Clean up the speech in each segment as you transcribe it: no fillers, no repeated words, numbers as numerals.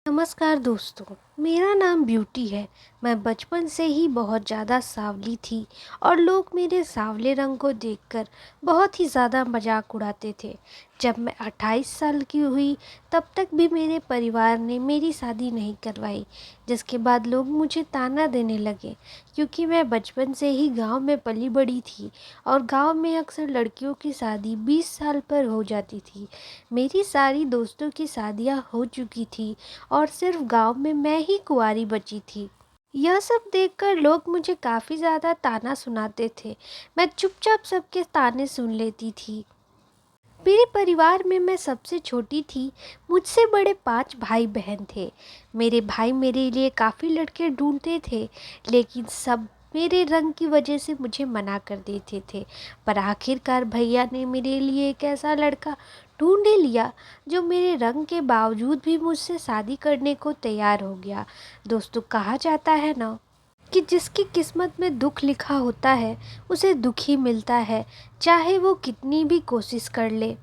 नमस्कार दोस्तों, मेरा नाम ब्यूटी है। मैं बचपन से ही बहुत ज़्यादा सांवली थी और लोग मेरे सांवले रंग को देखकर बहुत ही ज़्यादा मजाक उड़ाते थे। जब मैं 28 साल की हुई तब तक भी मेरे परिवार ने मेरी शादी नहीं करवाई, जिसके बाद लोग मुझे ताना देने लगे क्योंकि मैं बचपन से ही गांव में पली बड़ी थी और गांव में अक्सर लड़कियों की शादी 20 साल पर हो जाती थी। मेरी सारी दोस्तों की शादियां हो चुकी थी और सिर्फ गांव में मैं ही कुंवारी बची थी। यह सब देखकर लोग मुझे काफ़ी ज़्यादा ताना सुनाते थे। मैं चुपचाप सबके ताने सुन लेती थी। मेरे परिवार में मैं सबसे छोटी थी। मुझसे बड़े 5 भाई बहन थे। मेरे भाई मेरे लिए काफ़ी लड़के ढूंढते थे, लेकिन सब मेरे रंग की वजह से मुझे मना कर देते थे। पर आखिरकार भैया ने मेरे लिए एक ऐसा लड़का ढूंढ ही लिया जो मेरे रंग के बावजूद भी मुझसे शादी करने को तैयार हो गया। दोस्तों, कहा जाता है ना कि जिसकी किस्मत में दुख लिखा होता है उसे दुख ही मिलता है, चाहे वो कितनी भी कोशिश कर ले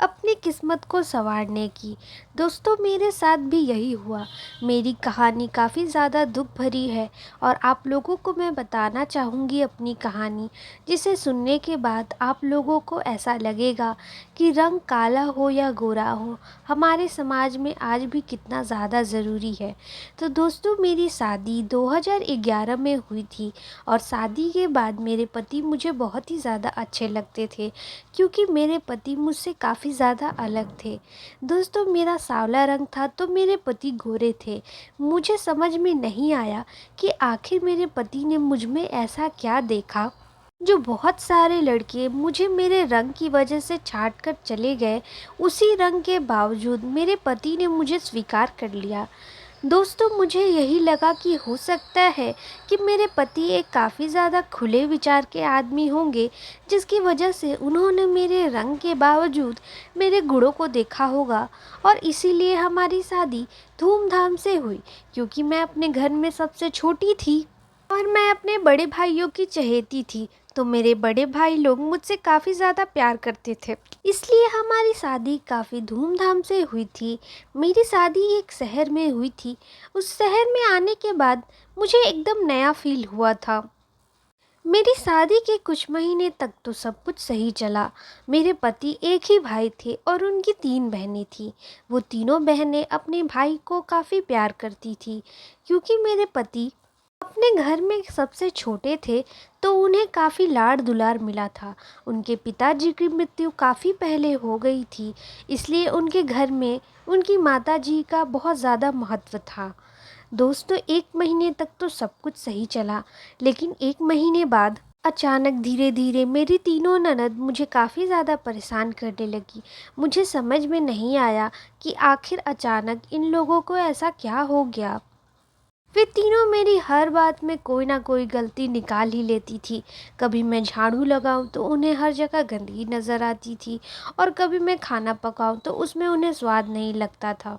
अपनी किस्मत को संवारने की। दोस्तों, मेरे साथ भी यही हुआ। मेरी कहानी काफ़ी ज़्यादा दुख भरी है और आप लोगों को मैं बताना चाहूँगी अपनी कहानी, जिसे सुनने के बाद आप लोगों को ऐसा लगेगा कि रंग काला हो या गोरा हो, हमारे समाज में आज भी कितना ज़्यादा ज़रूरी है। तो दोस्तों, मेरी शादी 2011 में हुई थी और शादी के बाद मेरे पति मुझे बहुत ही ज़्यादा अच्छे लगते थे क्योंकि मेरे पति मुझसे काफ़ी ज़्यादा अलग थे। दोस्तों, मेरा सांवला रंग था तो मेरे पति गोरे थे। मुझे समझ में नहीं आया कि आखिर मेरे पति ने मुझ में ऐसा क्या देखा जो बहुत सारे लड़के मुझे मेरे रंग की वजह से छाट कर चले गए। उसी रंग के बावजूद मेरे पति ने मुझे स्वीकार कर लिया। दोस्तों, मुझे यही लगा कि हो सकता है कि मेरे पति एक काफ़ी ज़्यादा खुले विचार के आदमी होंगे, जिसकी वजह से उन्होंने मेरे रंग के बावजूद मेरे गुणों को देखा होगा और इसीलिए हमारी शादी धूमधाम से हुई। क्योंकि मैं अपने घर में सबसे छोटी थी और मैं अपने बड़े भाइयों की चहेती थी, तो मेरे बड़े भाई लोग मुझसे काफ़ी ज़्यादा प्यार करते थे, इसलिए हमारी शादी काफ़ी धूमधाम से हुई थी। मेरी शादी एक शहर में हुई थी। उस शहर में आने के बाद मुझे एकदम नया फील हुआ था। मेरी शादी के कुछ महीने तक तो सब कुछ सही चला। मेरे पति एक ही भाई थे और उनकी 3 बहनें थीं। वो तीनों बहनें अपने भाई को काफ़ी प्यार करती थी। क्योंकि मेरे पति अपने घर में सबसे छोटे थे, तो उन्हें काफ़ी लाड़ दुलार मिला था। उनके पिताजी की मृत्यु काफ़ी पहले हो गई थी, इसलिए उनके घर में उनकी माताजी का बहुत ज़्यादा महत्व था। दोस्तों, 1 महीने तक तो सब कुछ सही चला, लेकिन 1 महीने बाद अचानक धीरे धीरे मेरी तीनों ननद मुझे काफ़ी ज़्यादा परेशान करने लगी। मुझे समझ में नहीं आया कि आखिर अचानक इन लोगों को ऐसा क्या हो गया। वे तीनों मेरी हर बात में कोई ना कोई गलती निकाल ही लेती थी। कभी मैं झाड़ू लगाऊं तो उन्हें हर जगह गंदगी नज़र आती थी और कभी मैं खाना पकाऊं तो उसमें उन्हें स्वाद नहीं लगता था।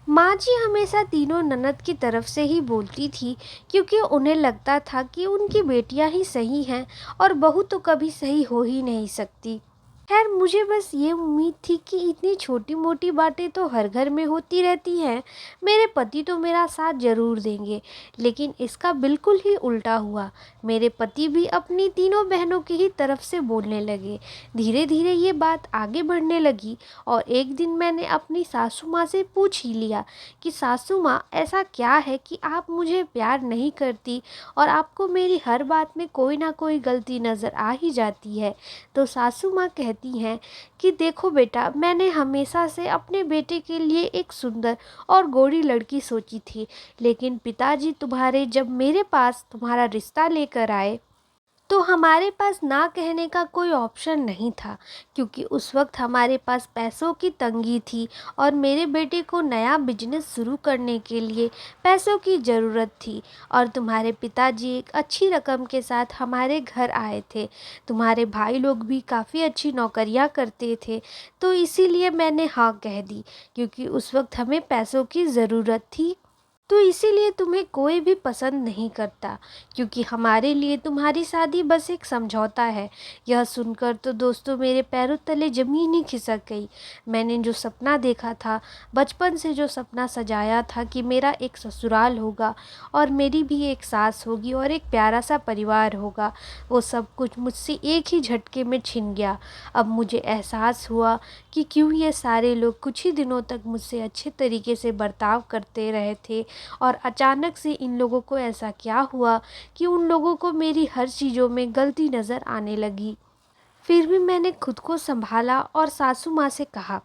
माँ जी हमेशा तीनों ननद की तरफ से ही बोलती थी, क्योंकि उन्हें लगता था कि उनकी बेटियां ही सही हैं और बहू तो कभी सही हो ही नहीं सकती। खैर, मुझे बस ये उम्मीद थी कि इतनी छोटी मोटी बातें तो हर घर में होती रहती हैं, मेरे पति तो मेरा साथ ज़रूर देंगे। लेकिन इसका बिल्कुल ही उल्टा हुआ। मेरे पति भी अपनी तीनों बहनों की ही तरफ से बोलने लगे। धीरे धीरे ये बात आगे बढ़ने लगी और एक दिन मैंने अपनी सासू माँ से पूछ ही लिया कि सासू माँ, ऐसा क्या है कि आप मुझे प्यार नहीं करती और आपको मेरी हर बात में कोई ना कोई गलती नज़र आ ही जाती है। तो सासू माँ कहती हैं कि देखो बेटा, मैंने हमेशा से अपने बेटे के लिए एक सुंदर और गोरी लड़की सोची थी, लेकिन पिताजी तुम्हारे जब मेरे पास तुम्हारा रिश्ता लेकर आए तो हमारे पास ना कहने का कोई ऑप्शन नहीं था, क्योंकि उस वक्त हमारे पास पैसों की तंगी थी और मेरे बेटे को नया बिजनेस शुरू करने के लिए पैसों की ज़रूरत थी और तुम्हारे पिताजी एक अच्छी रकम के साथ हमारे घर आए थे। तुम्हारे भाई लोग भी काफ़ी अच्छी नौकरियां करते थे, तो इसीलिए मैंने हाँ कह दी, क्योंकि उस वक्त हमें पैसों की ज़रूरत थी तो इसीलिए तुम्हें कोई भी पसंद नहीं करता, क्योंकि हमारे लिए तुम्हारी शादी बस एक समझौता है। यह सुनकर तो दोस्तों मेरे पैरों तले ज़मीन ही खिसक गई। मैंने जो सपना देखा था, बचपन से जो सपना सजाया था कि मेरा एक ससुराल होगा और मेरी भी एक सास होगी और एक प्यारा सा परिवार होगा, वो सब कुछ मुझसे एक ही झटके में छिन गया। अब मुझे एहसास हुआ कि क्यों ये सारे लोग कुछ ही दिनों तक मुझसे अच्छे तरीके से बर्ताव करते रहे थे, और अचानक से इन लोगों को ऐसा क्या हुआ कि उन लोगों को मेरी हर चीज़ों में गलती नज़र आने लगी। फिर भी मैंने खुद को संभाला और सासू माँ से कहा,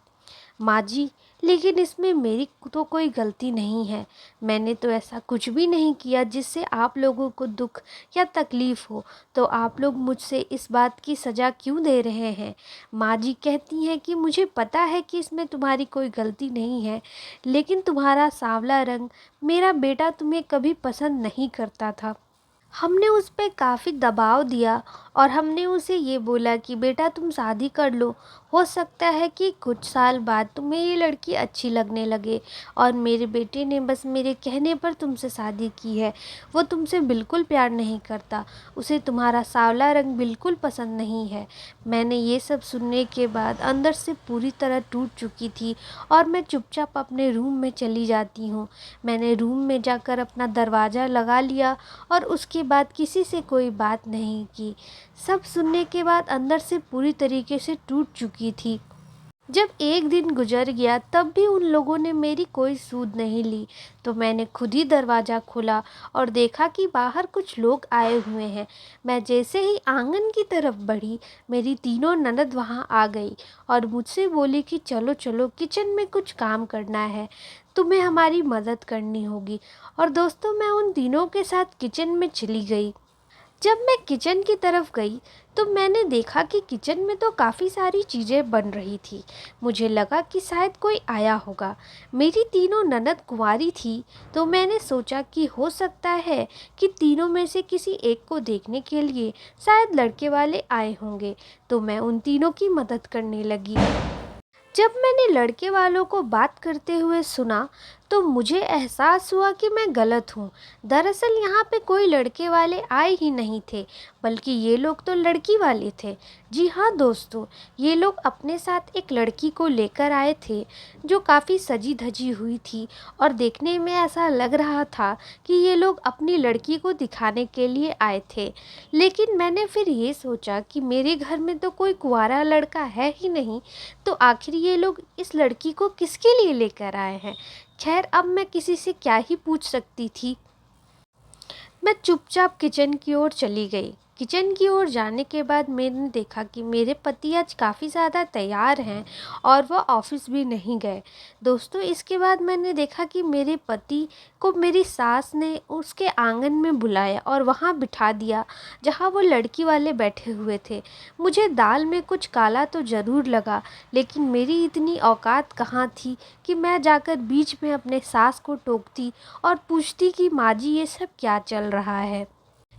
माँ जी, लेकिन इसमें मेरी तो कोई गलती नहीं है। मैंने तो ऐसा कुछ भी नहीं किया जिससे आप लोगों को दुख या तकलीफ़ हो, तो आप लोग मुझसे इस बात की सज़ा क्यों दे रहे हैं? माँ जी कहती हैं कि मुझे पता है कि इसमें तुम्हारी कोई गलती नहीं है, लेकिन तुम्हारा सांवला रंग मेरा बेटा तुम्हें कभी पसंद नहीं करता था। हमने उस पे काफ़ी दबाव दिया और हमने उसे ये बोला कि बेटा तुम शादी कर लो, हो सकता है कि कुछ साल बाद तुम्हें ये लड़की अच्छी लगने लगे। और मेरे बेटे ने बस मेरे कहने पर तुमसे शादी की है। वो तुमसे बिल्कुल प्यार नहीं करता, उसे तुम्हारा सांवला रंग बिल्कुल पसंद नहीं है। मैंने ये सब सुनने के बाद अंदर से पूरी तरह टूट चुकी थी और मैं चुपचाप अपने रूम में चली जाती हूँ। मैंने रूम में जाकर अपना दरवाज़ा लगा लिया और उसके बाद किसी से कोई बात नहीं की। सब सुनने के बाद अंदर से पूरी तरीके से टूट चुकी थी। जब एक दिन गुजर गया तब भी उन लोगों ने मेरी कोई सूध नहीं ली, तो मैंने खुद ही दरवाज़ा खोला और देखा कि बाहर कुछ लोग आए हुए हैं। मैं जैसे ही आंगन की तरफ बढ़ी, मेरी तीनों ननद वहां आ गई और मुझसे बोली कि चलो चलो किचन में कुछ काम करना है, तुम्हें हमारी मदद करनी होगी। और दोस्तों मैं उन तीनों के साथ किचन में चली गई। जब मैं किचन की तरफ गई तो मैंने देखा कि किचन में तो काफ़ी सारी चीज़ें बन रही थी। मुझे लगा कि शायद कोई आया होगा। मेरी तीनों ननद कुंवारी थी, तो मैंने सोचा कि हो सकता है कि तीनों में से किसी एक को देखने के लिए शायद लड़के वाले आए होंगे, तो मैं उन तीनों की मदद करने लगी। जब मैंने लड़के वालों को बात करते हुए सुना तो मुझे एहसास हुआ कि मैं गलत हूँ। दरअसल यहाँ पे कोई लड़के वाले आए ही नहीं थे, बल्कि ये लोग तो लड़की वाले थे। जी हाँ दोस्तों, ये लोग अपने साथ एक लड़की को लेकर आए थे जो काफ़ी सजी धजी हुई थी और देखने में ऐसा लग रहा था कि ये लोग अपनी लड़की को दिखाने के लिए आए थे। लेकिन मैंने फिर ये सोचा कि मेरे घर में तो कोई कुंवारा लड़का है ही नहीं, तो आखिर ये लोग इस लड़की को किसके लिए लेकर आए हैं। खैर अब मैं किसी से क्या ही पूछ सकती थी। मैं चुपचाप किचन की ओर चली गई। किचन की ओर जाने के बाद मैंने देखा कि मेरे पति आज काफ़ी ज़्यादा तैयार हैं और वह ऑफिस भी नहीं गए। दोस्तों इसके बाद मैंने देखा कि मेरे पति को मेरी सास ने उसके आंगन में बुलाया और वहाँ बिठा दिया जहाँ वो लड़की वाले बैठे हुए थे। मुझे दाल में कुछ काला तो ज़रूर लगा, लेकिन मेरी इतनी औकात कहाँ थी कि मैं जाकर बीच में अपने सास को टोकती और पूछती कि माँ जी ये सब क्या चल रहा है।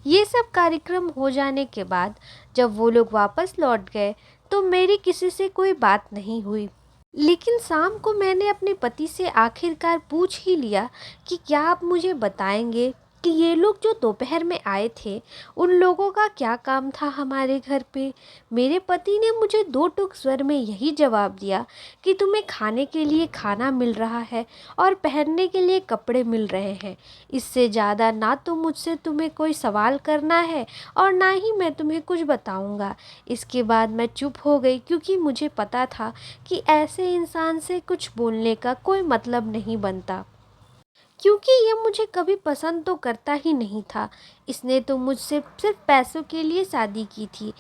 ये सब कार्यक्रम हो जाने के बाद जब वो लोग वापस लौट गए तो मेरी किसी से कोई बात नहीं हुई। लेकिन शाम को मैंने अपने पति से आखिरकार पूछ ही लिया कि क्या आप मुझे बताएंगे कि ये लोग जो दोपहर में आए थे उन लोगों का क्या काम था हमारे घर पे। मेरे पति ने मुझे दो टूक स्वर में यही जवाब दिया कि तुम्हें खाने के लिए खाना मिल रहा है और पहनने के लिए कपड़े मिल रहे हैं। इससे ज़्यादा ना तो मुझसे तुम्हें कोई सवाल करना है और ना ही मैं तुम्हें कुछ बताऊंगा। इसके बाद मैं चुप हो गई, क्योंकि मुझे पता था कि ऐसे इंसान से कुछ बोलने का कोई मतलब नहीं बनता, क्योंकि ये मुझे कभी पसंद तो करता ही नहीं था। इसने तो मुझसे सिर्फ पैसों के लिए शादी की थी।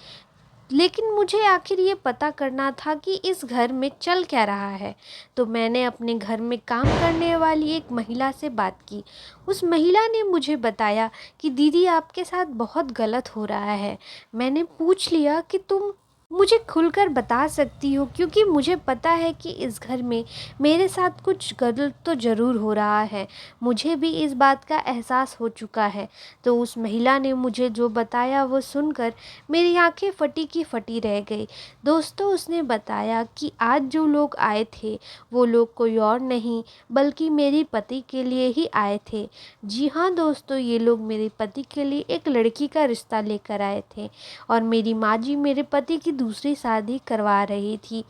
लेकिन मुझे आखिर ये पता करना था कि इस घर में चल क्या रहा है। तो मैंने अपने घर में काम करने वाली एक महिला से बात की। उस महिला ने मुझे बताया कि दीदी आपके साथ बहुत गलत हो रहा है। मैंने पूछ लिया कि तुम मुझे खुलकर बता सकती हो, क्योंकि मुझे पता है कि इस घर में मेरे साथ कुछ गलत तो ज़रूर हो रहा है। मुझे भी इस बात का एहसास हो चुका है। तो उस महिला ने मुझे जो बताया वो सुनकर मेरी आंखें फटी की फटी रह गई। दोस्तों, उसने बताया कि आज जो लोग आए थे वो लोग कोई और नहीं बल्कि मेरे पति के लिए ही आए थे। जी हाँ दोस्तों, ये लोग मेरे पति के लिए एक लड़की का रिश्ता लेकर आए थे और मेरी माँ जी मेरे पति की दूसरी शादी करवा रही थी,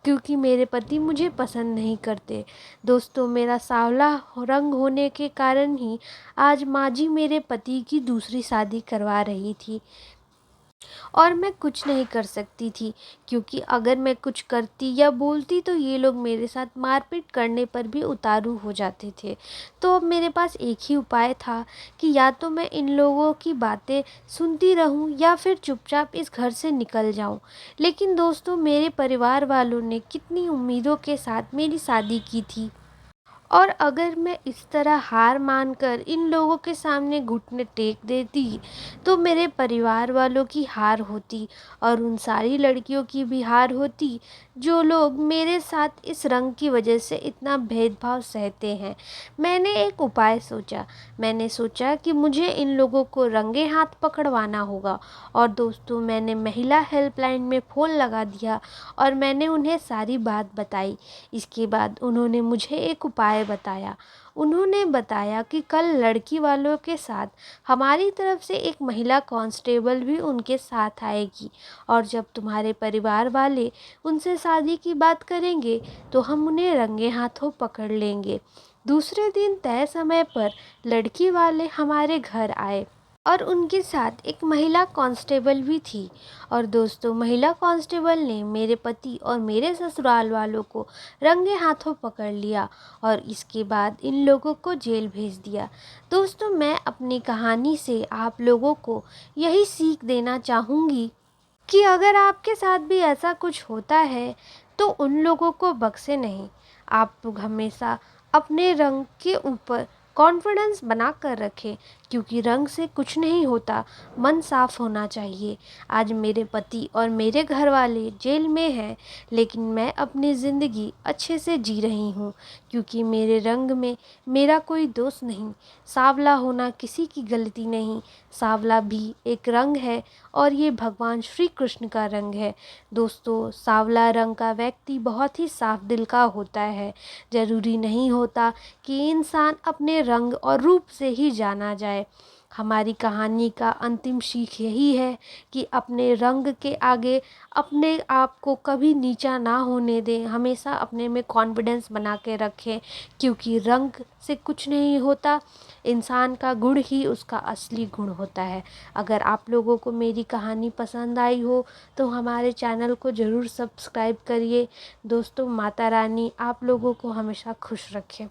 क्योंकि मेरे पति मुझे पसंद नहीं करते। दोस्तों, मेरा सांवला रंग होने के कारण ही आज माँ जी मेरे पति की दूसरी शादी करवा रही थी और मैं कुछ नहीं कर सकती थी, क्योंकि अगर मैं कुछ करती या बोलती तो ये लोग मेरे साथ मारपीट करने पर भी उतारू हो जाते थे। तो अब मेरे पास एक ही उपाय था कि या तो मैं इन लोगों की बातें सुनती रहूं या फिर चुपचाप इस घर से निकल जाऊं। लेकिन दोस्तों, मेरे परिवार वालों ने कितनी उम्मीदों के साथ मेरी शादी की थी, और अगर मैं इस तरह हार मानकर इन लोगों के सामने घुटने टेक देती तो मेरे परिवार वालों की हार होती और उन सारी लड़कियों की भी हार होती जो लोग मेरे साथ इस रंग की वजह से इतना भेदभाव सहते हैं। मैंने एक उपाय सोचा। मैंने सोचा कि मुझे इन लोगों को रंगे हाथ पकड़वाना होगा। और दोस्तों, मैंने महिला हेल्पलाइन में फ़ोन लगा दिया और मैंने उन्हें सारी बात बताई। इसके बाद उन्होंने मुझे एक उपाय बताया। उन्होंने बताया कि कल लड़की वालों के साथ हमारी तरफ से एक महिला कांस्टेबल भी उनके साथ आएगी, और जब तुम्हारे परिवार वाले उनसे शादी की बात करेंगे तो हम उन्हें रंगे हाथों पकड़ लेंगे। दूसरे दिन तय समय पर लड़की वाले हमारे घर आए और उनके साथ एक महिला कांस्टेबल भी थी। और दोस्तों, महिला कांस्टेबल ने मेरे पति और मेरे ससुराल वालों को रंगे हाथों पकड़ लिया और इसके बाद इन लोगों को जेल भेज दिया। दोस्तों, मैं अपनी कहानी से आप लोगों को यही सीख देना चाहूँगी कि अगर आपके साथ भी ऐसा कुछ होता है तो उन लोगों को बख्शे नहीं। आप लोग हमेशा अपने रंग के ऊपर कॉन्फिडेंस बना कर रखें, क्योंकि रंग से कुछ नहीं होता, मन साफ होना चाहिए। आज मेरे पति और मेरे घर वाले जेल में हैं, लेकिन मैं अपनी ज़िंदगी अच्छे से जी रही हूँ, क्योंकि मेरे रंग में मेरा कोई दोष नहीं। सांवला होना किसी की गलती नहीं, सांवला भी एक रंग है और ये भगवान श्री कृष्ण का रंग है। दोस्तों, सांवला रंग का व्यक्ति बहुत ही साफ दिल का होता है। ज़रूरी नहीं होता कि इंसान अपने रंग और रूप से ही जाना जाए। हमारी कहानी का अंतिम सीख यही है कि अपने रंग के आगे अपने आप को कभी नीचा ना होने दें, हमेशा अपने में कॉन्फिडेंस बना के रखें, क्योंकि रंग से कुछ नहीं होता, इंसान का गुण ही उसका असली गुण होता है। अगर आप लोगों को मेरी कहानी पसंद आई हो तो हमारे चैनल को ज़रूर सब्सक्राइब करिए। दोस्तों, माता रानी आप लोगों को हमेशा खुश रखें।